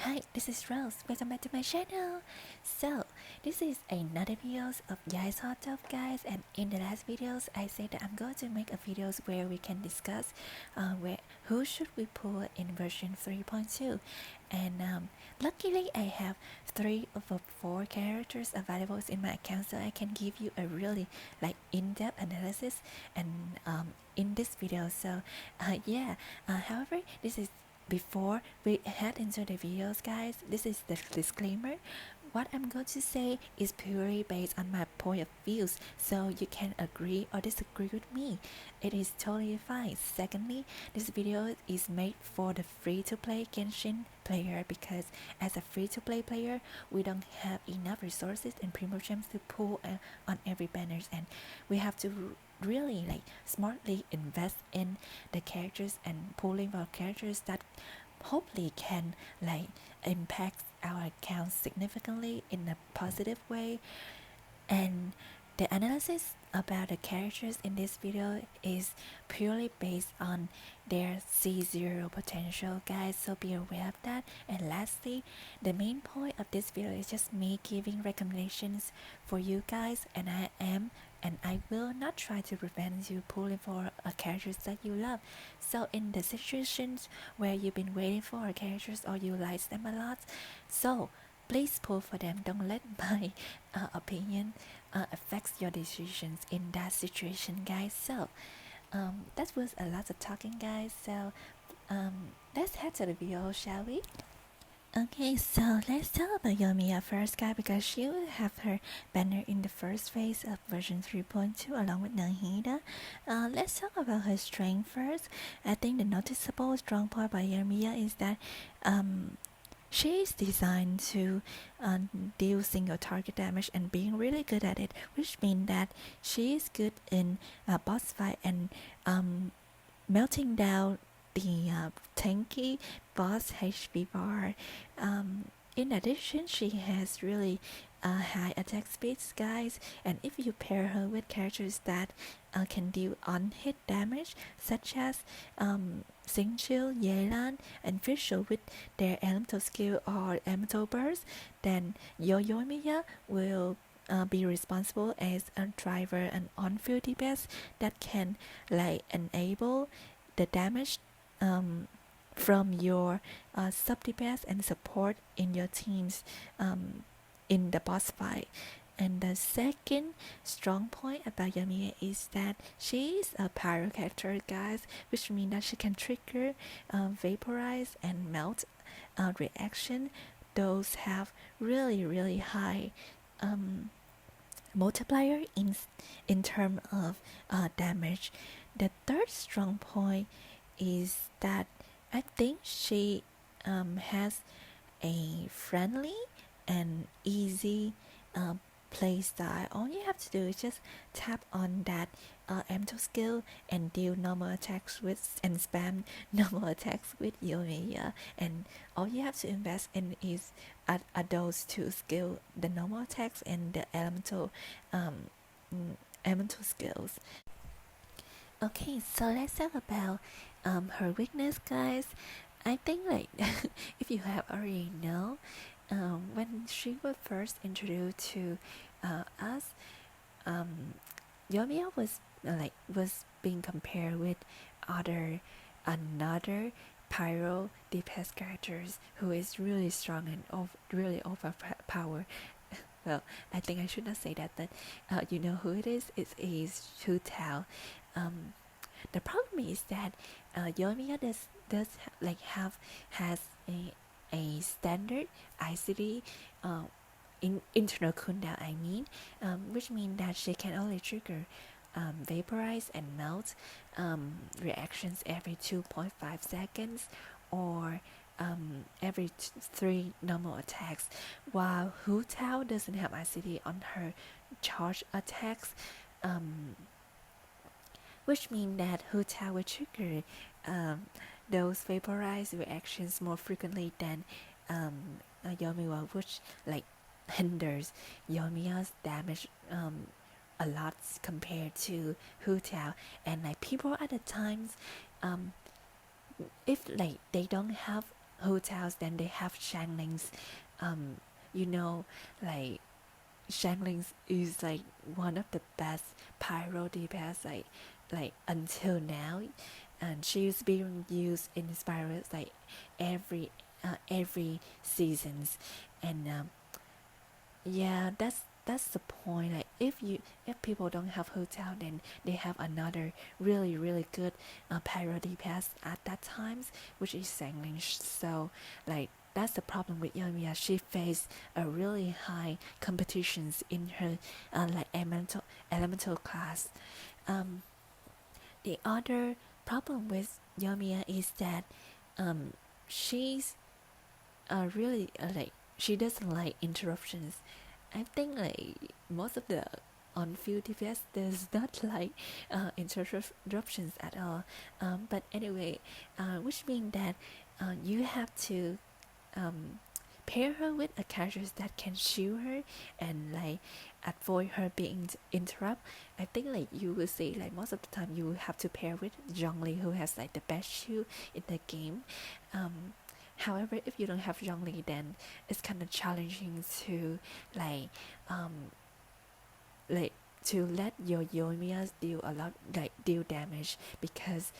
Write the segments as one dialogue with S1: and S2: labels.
S1: Hi, this is Rose. Welcome back to my channel. So, this is another video of Yae's Hot Top, guys. And in the last videos, I said that I'm going to make a videos where we can discuss who should we pull in version 3.2. And luckily, I have 3 of the 4 characters available in my account, so I can give you a really in-depth analysis and in this video. So, however, this is before we head into the videos, guys. This is the disclaimer. What I'm going to say is purely based on my point of views, so you can agree or disagree with me. It is totally fine. Secondly, this video is made for the free-to-play Genshin player, because as a free-to-play player, we don't have enough resources and premium gems to pull on every banners, and we have to really smartly invest in the characters and pulling for characters that hopefully can impact our account significantly in a positive way. And the analysis about the characters in this video is purely based on their C0 potential, guys, so be aware of that. And lastly, the main point of this video is just me giving recommendations for you guys, and I will not try to prevent you pulling for a characters that you love. So in the situations where you've been waiting for a characters or you like them a lot, so please pull for them. Don't let my opinion affects your decisions in that situation, guys. So that was a lot of talking, guys. So let's head to the video, shall we? Okay, so let's talk about Yoimiya first, guys, because she will have her banner in the first phase of version 3.2 along with Nahida. Let's talk about her strength first. I think the noticeable strong point by Yoimiya is that she is designed to deal single target damage and being really good at it, which means that she is good in boss fight and melting down the tanky boss HP bar. In addition, she has really high attack speeds, guys, and if you pair her with characters that can deal on-hit damage, such as Xingqiu, Yelan, and Visual with their elemental skill or elemental burst, then your Yoimiya will be responsible as a driver and on-field DPS that can enable the damage from your sub DPS and support in your teams in the boss fight. And the second strong point about Yoimiya is that she is a pyro character, guys, which means that she can trigger vaporize and melt reaction. Those have really high multiplier in terms of damage. The third strong point is that I think she has a friendly and easy play style. All you have to do is just tap on that M2 skill and deal normal attacks with and spam normal attacks with Yoimiya, and all you have to invest in is at those 2 skills, the normal attacks and the elemental skills. Okay, so let's talk about her weakness, guys. I think if you have already know, when she was first introduced to us, Yoimiya was being compared with another pyro DPS characters who is really strong and really overpowered. Well, I think I should not say that, but you know who it is? It is Hu Tao. The problem is that Yoimiya has a standard ICD in internal cooldown, I mean, which means that she can only trigger vaporize and melt reactions every 2.5 seconds, or every 3 normal attacks, while Hu Tao doesn't have ICD on her charge attacks, which means that Hu Tao will trigger those vaporized reactions more frequently than Yoimiya, which hinders Yoimiya's damage a lot compared to Hu Tao. And people at the times, if they don't have hotels, then they have Shanglings. um you know, like Shanglings is like one of the best pyro DPS like until now, and she's being used in spirals like every seasons. And yeah, that's the point. Like if people don't have hotel, then they have another really good parody pass at that times, which is Sangling. So like that's the problem with Yoimiya. She faced a really high competitions in her like elemental class. Um, the other problem with Yoimiya is that um she's really like she doesn't like interruptions. I think like most of the on-field DPS does not like interruptions at all. But anyway, which means that you have to um, pair her with a character that can shield her and like avoid her being interrupt. I think like you will see like most of the time you will have to pair with Zhongli, who has like the best shield in the game. Um, However, if you don't have Zhongli, then it's kind of challenging to like um like to let your Yoimiya deal a lot like deal damage, because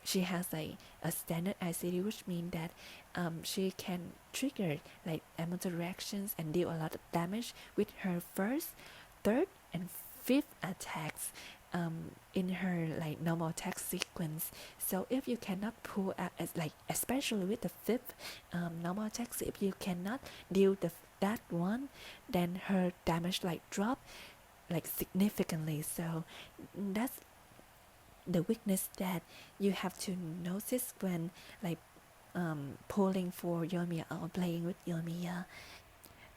S1: she has like a standard ICD, which means that she can trigger like elemental reactions and deal a lot of damage with her first, third, and fifth attacks in her like normal attack sequence. So if you cannot pull out as like especially with the fifth normal attacks, if you cannot deal that one, then her damage like drop like significantly. So that's the weakness that you have to notice when like pulling for Yoimiya or playing with Yoimiya.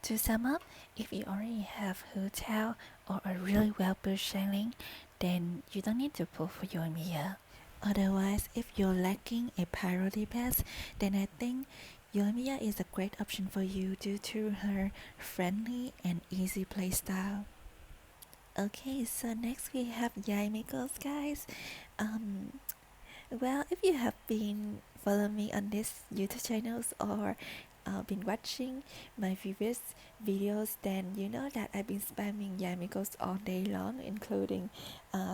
S1: To sum up, if you already have hotel or a really well built Shangling, then you don't need to pull for Yoimiya. Otherwise, if you're lacking a pyro DPS, then I think Yoimiya is a great option for you due to her friendly and easy playstyle. Okay, so next we have Yae Miko, guys. Um, well, if you have been following me on this YouTube channels or been watching my previous videos, then you know that I've been spamming Yae Miko's all day long, including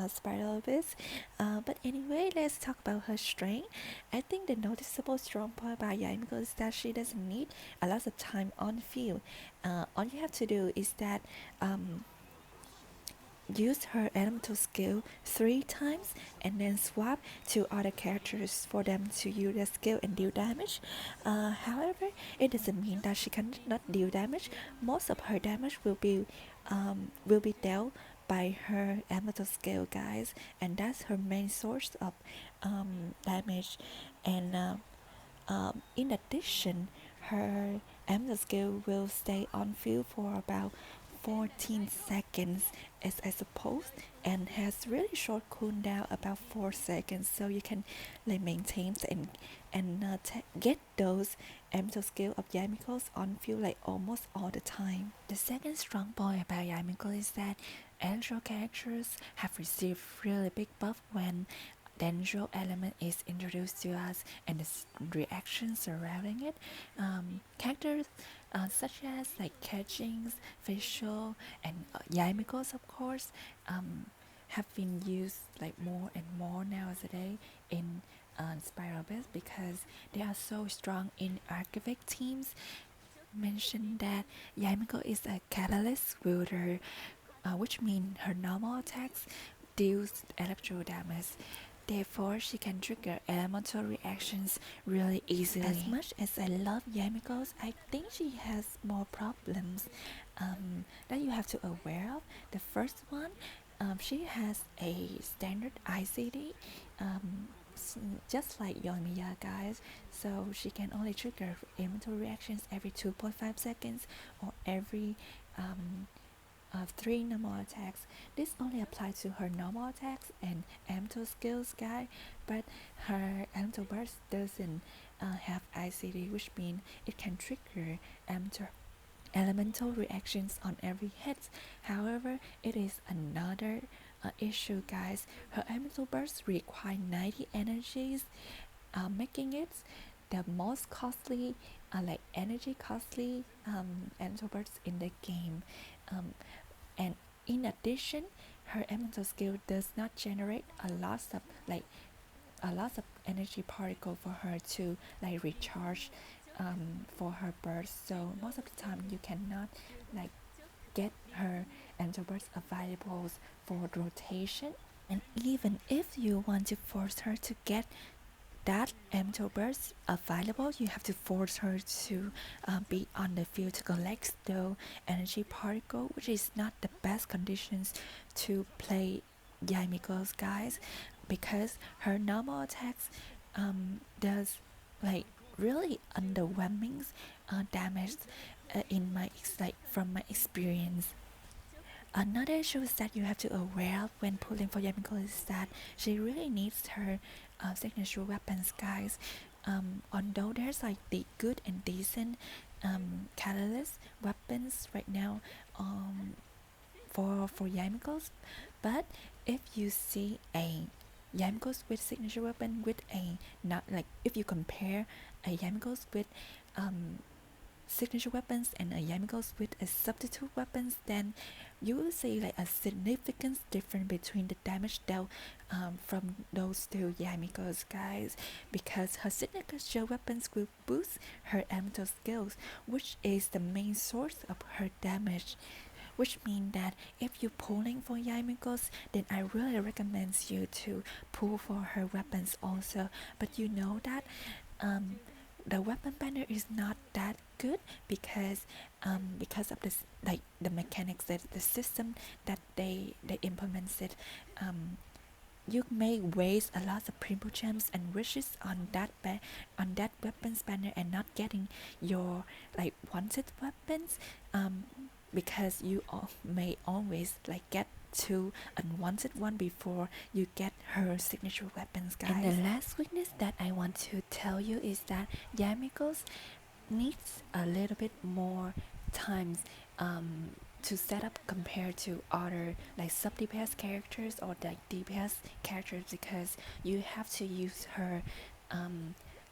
S1: Spiral Abyss. But anyway, let's talk about her strength. I think the noticeable strong point about Yae Miko is that she doesn't need a lot of time on field. All you have to do is that use her elemental skill 3 times and then swap to other characters for them to use their skill and deal damage. However, it doesn't mean that she cannot deal damage. Most of her damage will be dealt by her elemental skill, guys, and that's her main source of damage. And in addition, her elemental skill will stay on field for about 14 seconds as I suppose, and has really short cooldown, about 4 seconds, so you can like maintain and get those elemental skill of Yae Miko's on field like almost all the time. The second strong point about Yae Miko is that electro characters have received really big buff when Dendro element is introduced to us and the reaction surrounding it. Characters such as like catchings, facial, and Yae Miko's, of course, have been used like more and more nowadays in Spiral Base because they are so strong in archivic teams. Mentioned that Yae Miko is a catalyst wielder, which means her normal attacks deals electro damage. Therefore, she can trigger elemental reactions really easily. As much as I love Yae Miko's, I think she has more problems that you have to aware of. The first one, she has a standard ICD, just like Yoimiya, guys. So she can only trigger elemental reactions every 2.5 seconds or every of 3 normal attacks. This only applies to her normal attacks and elemental skills guy, but her elemental burst doesn't have ICD, which means it can trigger elemental reactions on every hit. However, it is another issue, guys. Her elemental burst require 90 energies, making it the most costly, like energy costly elemental birds in the game. Um, and in addition, her elemental skill does not generate a lot of energy particle for her to like recharge for her burst. So most of the time you cannot like get her elemental burst available for rotation. And even if you want to force her to get that elemental burst available, you have to force her to be on the field to collect the energy particle, which is not the best conditions to play Yae Miko's guys, because her normal attacks does like really underwhelming damage in my like from my experience. Another issue is that you have to aware of when pulling for Yae Miko is that she really needs her signature weapons, guys. Although there's like the good and decent catalyst weapons right now for Yae Miko's, but if you see a Yae Miko's with signature weapon with a not like if you compare a Yae Miko's with um signature weapons and a Yae Miko's with a substitute weapons, then you will see like a significant difference between the damage dealt from those two Yae Miko's, guys, because her signature weapons will boost her elemental skills, which is the main source of her damage. Which means that if you're pulling for Yae Miko's, then I really recommend you to pull for her weapons also. But you know that um, the weapon banner is not that good because of this like the mechanics that the system that they implemented. You may waste a lot of primo gems and wishes on on that weapons banner and not getting your like wanted weapons, because you may always like get two unwanted one before you get her signature weapons, guys. And the last weakness that I want to tell you is that Yae Miko's needs a little bit more times to set up compared to other like sub DPS characters or like DPS characters, because you have to use her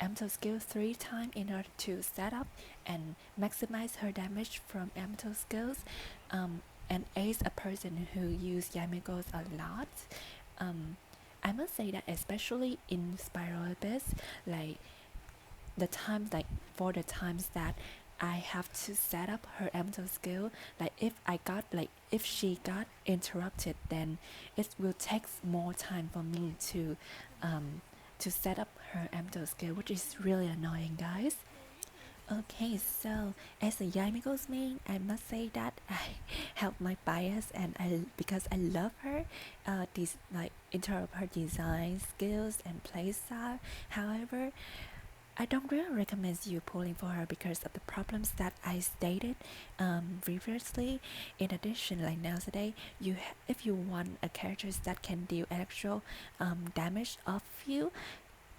S1: elemental skill 3 times in order to set up and maximize her damage from elemental skills. And as a person who use Yae Miko's a lot, I must say that especially in Spiral Abyss, like for the times that I have to set up her elemental skill, like if she got interrupted, then it will take more time for me to set up her elemental skill, which is really annoying, guys. Okay, so as a Yae Miko's main, I must say that I have my bias, and because I love her, this like interrupt her design skills and playstyle. However, I don't really recommend you pulling for her because of the problems that I stated previously. In addition, like nowadays, if you want a character that can deal actual damage of you,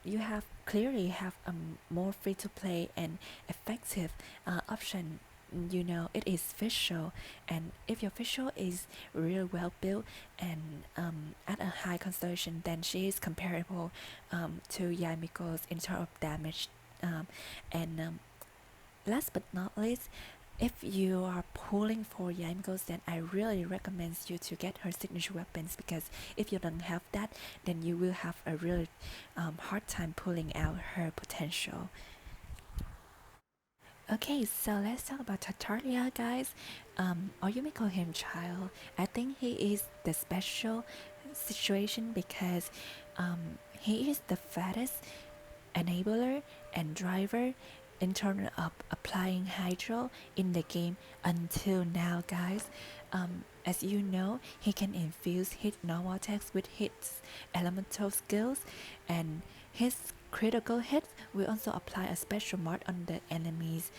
S1: you have clearly have a more free to play and effective option. You know, it is visual, and if your visual is really well built and at a high constellation, then she is comparable to Yae Miko's in terms of damage. And last but not least, if you are pulling for Yae Miko's, then I really recommend you to get her signature weapons, because if you don't have that, then you will have a really hard time pulling out her potential. Okay, so let's talk about Tartaglia, guys. Or you may call him Child. I think he is the special situation because he is the fattest enabler and driver in terms of applying hydro in the game until now, guys. As you know, he can infuse his normal attacks with his elemental skills, and his critical hits will also apply a special mark on the enemies,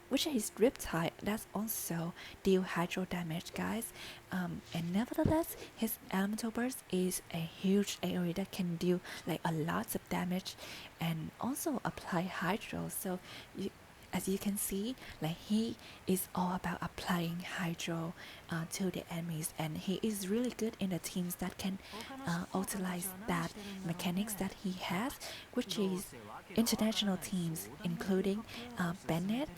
S1: which is Riptide that's also deal hydro damage, guys. And nevertheless, his elemental burst is a huge area that can deal like a lot of damage and also apply hydro. So as you can see, like he is all about applying hydro to the enemies, and he is really good in the teams that can utilize that mechanics that he has, which is international teams including Bennett,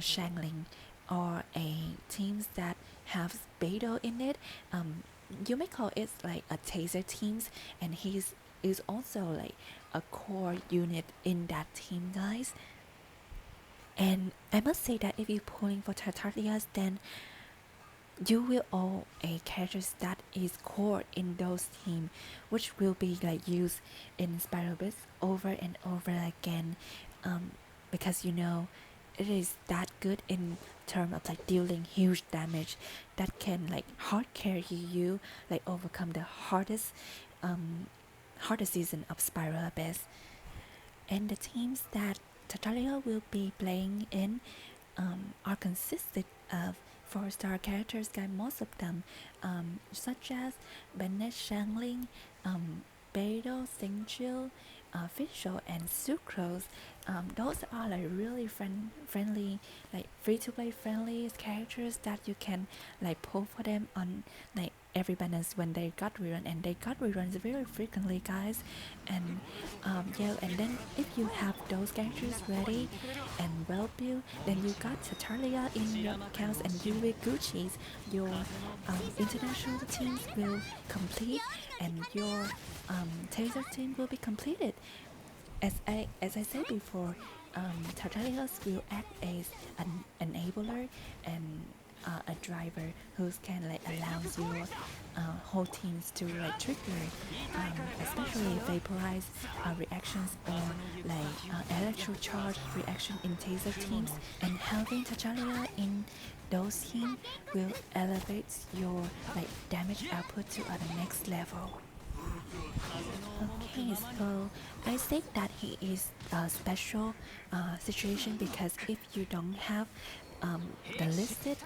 S1: Shangling, or a teams that have Beidou in it. You may call it like a taser teams, and he's is also like a core unit in that team, guys. And I must say that if you're pulling for Tartaglias, then you will own a characters that is core in those team, which will be like used in Spiral Bits over and over again, um, because it is that good in terms of like dealing huge damage that can like hard carry you, like overcome the um hardest season of Spiral Abyss. And the teams that Tartaglia will be playing in are consisted of 4-star characters, guys, most of them, such as Bennett Shangling, Beidou, Xingqiu, Fischl, and Sucrose. Those are like really friendly, like free-to-play friendly characters that you can like pull for them on like every balance when they got rerun, and they got reruns very frequently, guys. And yeah, and then if you have those characters ready and well built, then you got Tartaglia in your accounts, and you will Gucci's. Your international teams will complete, and your taser team will be completed. As I said before, Tartaglias will act as an enabler and a driver who can like allows your whole teams to like trigger, especially vaporize reactions or like electro charge reaction in taser teams. And having Tartaglia in those teams will elevate your like damage output to the next level. Okay, so I say that he is a special situation because if you don't have the listed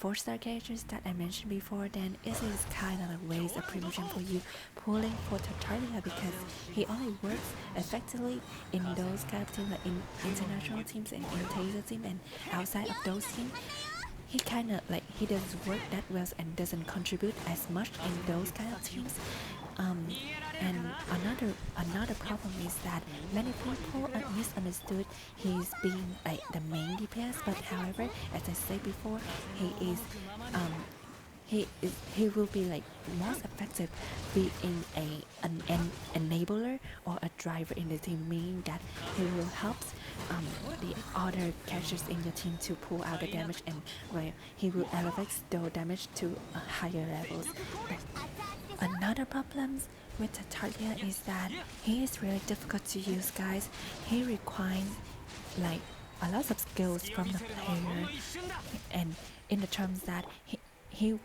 S1: 4-star characters that I mentioned before, then it is kind of a waste of promotion for you pulling for Tartaglia, because he only works effectively in those kind of teams, like in international teams and in taser team, and outside of those teams he kind of like he doesn't work that well and doesn't contribute as much in those kind of teams. um, and another problem is that many people misunderstood he's being like the main DPS, but however, as I said before, he is um, he will be like most effective being an enabler or a driver in the team, meaning that he will help the other characters in your team to pull out the damage, and where he will elevate the damage to higher levels. But another problem with Tartaglia is that he is really difficult to use, guys. He requires like a lot of skills from the player, and in the terms that he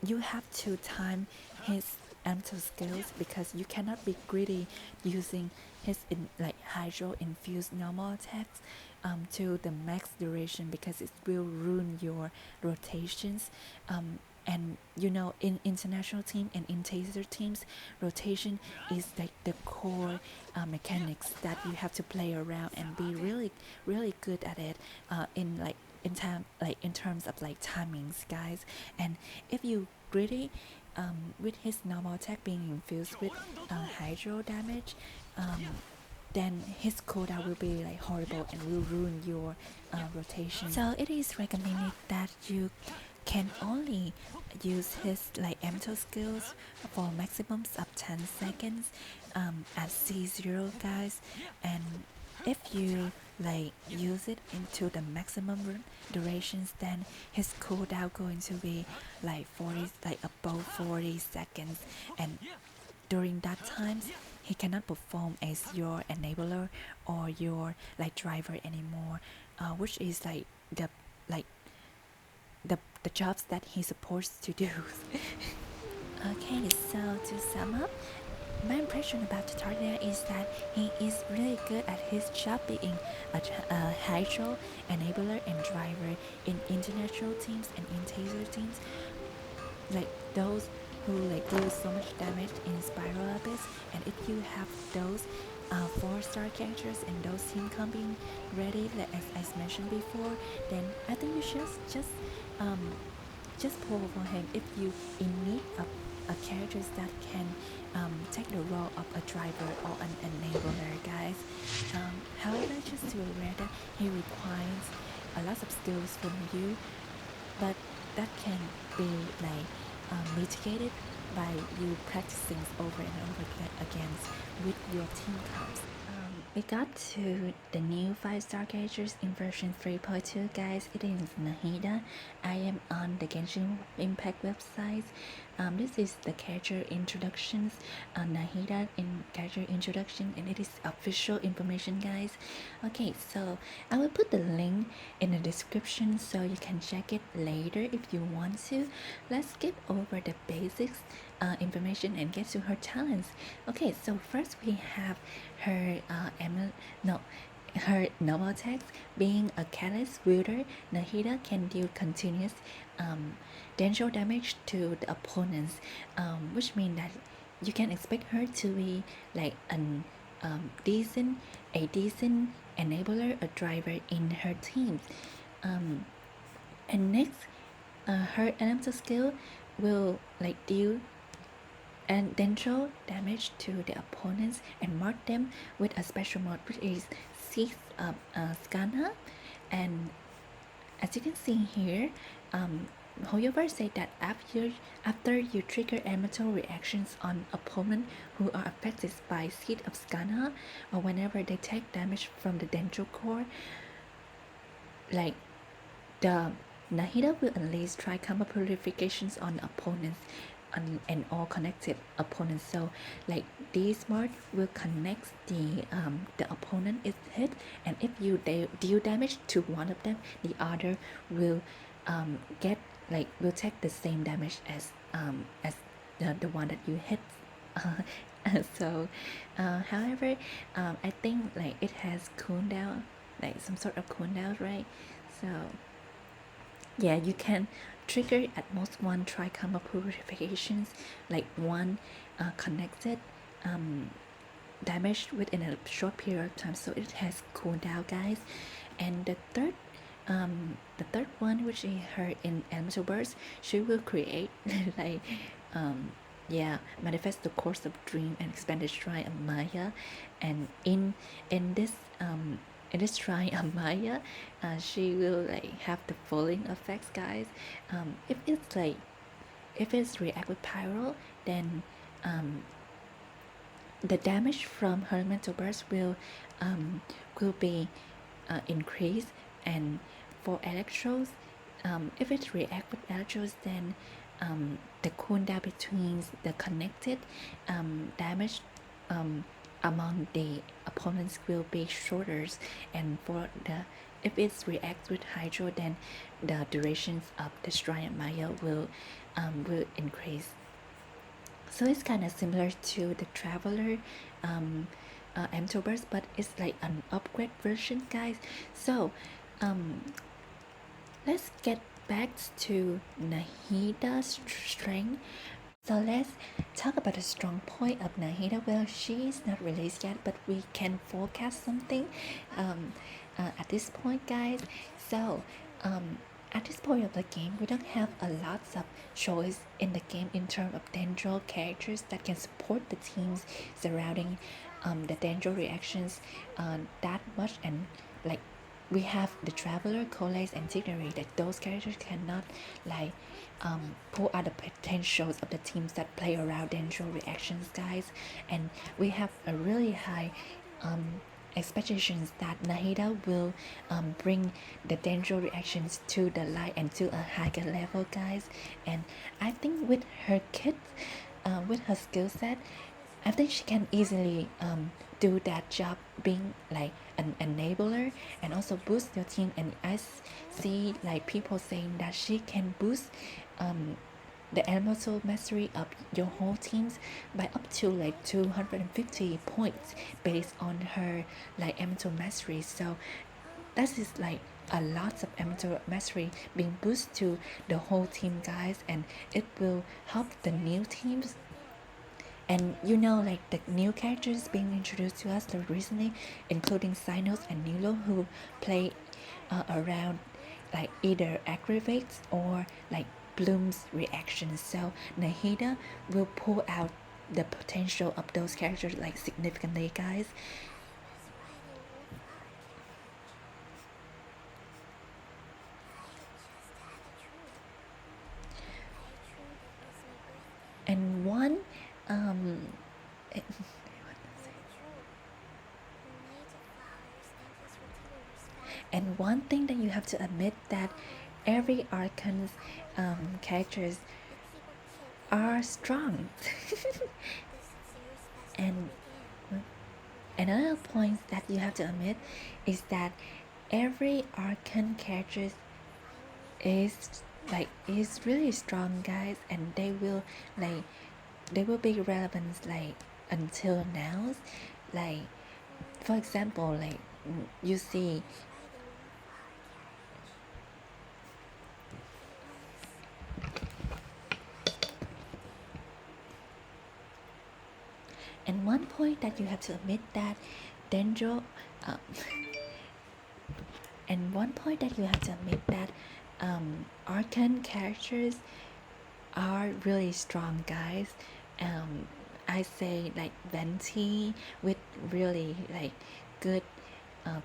S1: you have to time his mental skills, because you cannot be greedy using his like hydro infused normal attacks to the max duration, because it will ruin your rotations. And in international team and in taser teams, rotation is like the core mechanics that you have to play around and be really good at it, in terms of like timings, guys. And if you greedy with his normal attack being infused with hydro damage, then his cooldown will be like horrible and will ruin your rotation. So it is recommended that you can only use his like M2 skills for maximums of 10 seconds at C0, guys. And if you like use it into the maximum durations, then his cooldown going to be like 40, like above 40 seconds, and during that times he cannot perform as your enabler or your like driver anymore, which is like like the jobs that he's supposed to do. Okay, so to sum up, my impression about Tartaglia is that he is really good at his job being a hydro enabler and driver in international teams and in taser teams, like those who like do so much damage in Spiral Abyss. And if you have those 4-star characters and those team coming ready, like as mentioned before, then I think you should um, just pull for him if you in need of a characters that can take the role of a driver or an enabler, guys. However, just to aware that he requires a lot of skills from you, but that can be like mitigated by you practicing over and over again with your team comps. We got to the new 5-star characters in version 3.2, guys. It is Nahida. I am on the Genshin Impact website. This is the character introductions, Nahida in character introduction, and it is official information, guys. Okay, so I will put the link in the description so you can check it later if you want to. Let's skip over the basics information and get to her talents. Okay, so first we have her her normal text being a catalyst wielder. Nahida can deal continuous danger damage to the opponents, which means that you can expect her to be like decent enabler, a driver in her team. And next, her elemental skill will like deal and dental damage to the opponents and mark them with a special mode, which is 6 scanner. And as you can see here, Hoyoverse said that after you trigger elemental reactions on opponent who are affected by Seed of Scanner, or whenever they take damage from the dental core, like the Nahida will unleash tri-combo purifications on opponents and all connected opponents. So like this mark will connect the opponent is hit, and if you deal damage to one of them, the other will get like will take the same damage as the one that you hit. So however, I think like it has cooldown, like some sort of cooldown, right? So yeah, you can trigger at most one tri-combo purifications, like one connected damage within a short period of time, so it has cooldown, guys. And the third one, which is her in elemental burst, she will create like yeah, manifest the course of dream and expand the shrine of Maya. And in this shrine of Maya, she will like have the following effects, guys. If it's react with pyro, then the damage from her elemental burst will be increased. And for electros, if it react with electros, then the cooldown between the connected damage among the opponents will be shorter. And for the if it reacts with hydro, then the durations of the shrine of Maya will increase. So it's kind of similar to the Traveler Emtoburst, but it's like an upgrade version, guys. So let's get back to Nahida's strength. So let's talk about the strong point of Nahida. Well, she is not released yet, but we can forecast something at this point, guys. So at this point of the game, we don't have a lot of choice in the game in terms of danger characters that can support the teams surrounding the danger reactions that much. And like we have the Traveler, Collace, and Tignery, that those characters cannot like pull out the potentials of the teams that play around danger reactions, guys. And we have a really high expectations that Nahida will bring the danger reactions to the light and to a higher level, guys. And I think with her kit, with her skill set, I think she can easily do that job, being like an enabler and also boost your team. And I see like people saying that she can boost the elemental mastery of your whole teams by up to like 250 points based on her like elemental mastery. So that is like a lot of elemental mastery being boosted to the whole team, guys, and it will help the new teams And you know, like the new characters being introduced to us recently, including Sinos and Nilo, who play around like either aggravates or like Bloom's reactions. So Nahida will pull out the potential of those characters like significantly, guys. And one um and one thing that you have to admit that every Arcan's characters are strong. And another point that you have to admit is that every Arcan character is is really strong, guys, and like they will be relevant like until now. Like for example, like you see. And one point that you have to admit that Denjo, um, and one point that you have to admit that Arcan characters are really strong, guys. Um, I say like Venti with really like good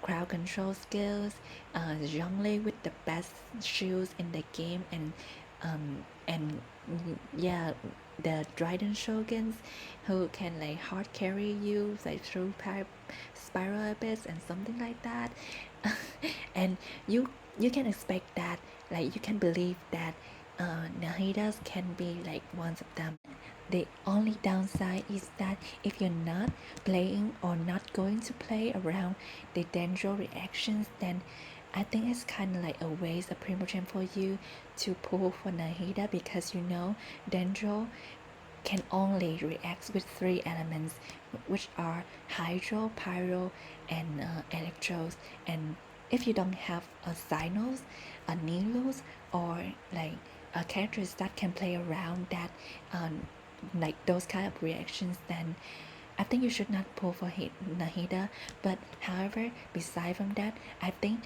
S1: crowd control skills, Zhongli with the best shields in the game, and yeah, the Dryden Shoguns who can like hard carry you like through spiral abyss and something like that. And you can expect that, like you can believe that Nahidas can be like one of them. The only downside is that if you're not playing or not going to play around the Dendro reactions, then I think it's kind of like a waste of Primogen for you to pull for Nahida, because you know Dendro can only react with three elements, which are hydro, pyro, and electros. And if you don't have a Cynos, a Nilos, or like characters that can play around that, like those kind of reactions, then I think you should not pull for Nahida. But however, beside from that, I think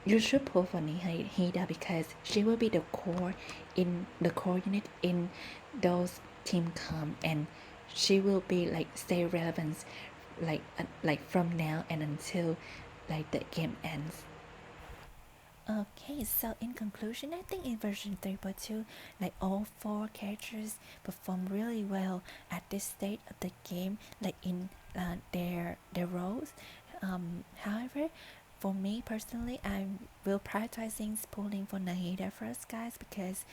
S1: you should pull for Nahida because she will be the core unit in those team comp, and she will be like stay relevant like from now and until like the game ends. Okay, so in conclusion, I think in version 3.2, like all four characters perform really well at this stage of the game, like in their roles. However, for me personally, I will prioritizing pulling for Nahida first, guys, because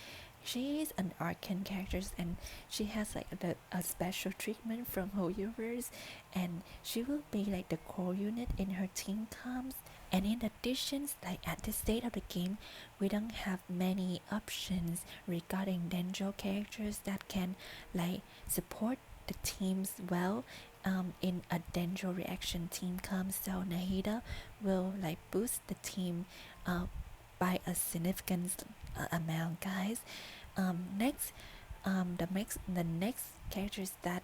S1: she is an arcane character and she has like a special treatment from Hoyoverse, and she will be like the core unit in her team comps. And in addition, like at this state of the game, we don't have many options regarding Denjo characters that can like support the teams well. In a Denjo reaction team comes, so Nahida will like boost the team by a significant amount, guys. Next, the next characters that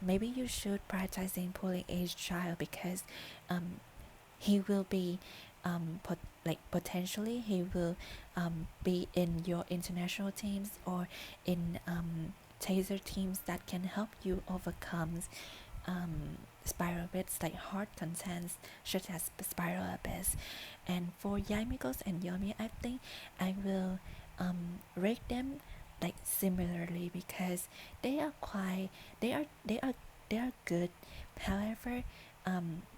S1: maybe you should prioritizing pulling age child, because he will be potentially he will be in your international teams or in taser teams that can help you overcome spiral abyss like hard contents such as spiral abyss. And for Yae Miko and Yoimiya, I think I will rate them like similarly, because they are quite they are good. However,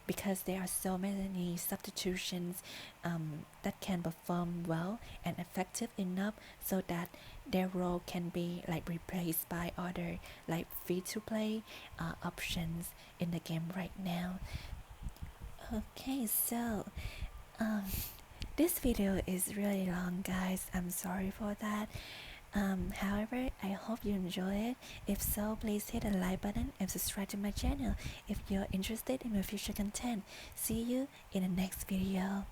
S1: because there are so many substitutions that can perform well and effective enough so that their role can be like replaced by other like free to play options in the game right now. Okay, so um, this video is really long, guys. I'm sorry for that. However, I hope you enjoy it. If so, please hit the like button and subscribe to my channel if you're interested in my future content. See you in the next video.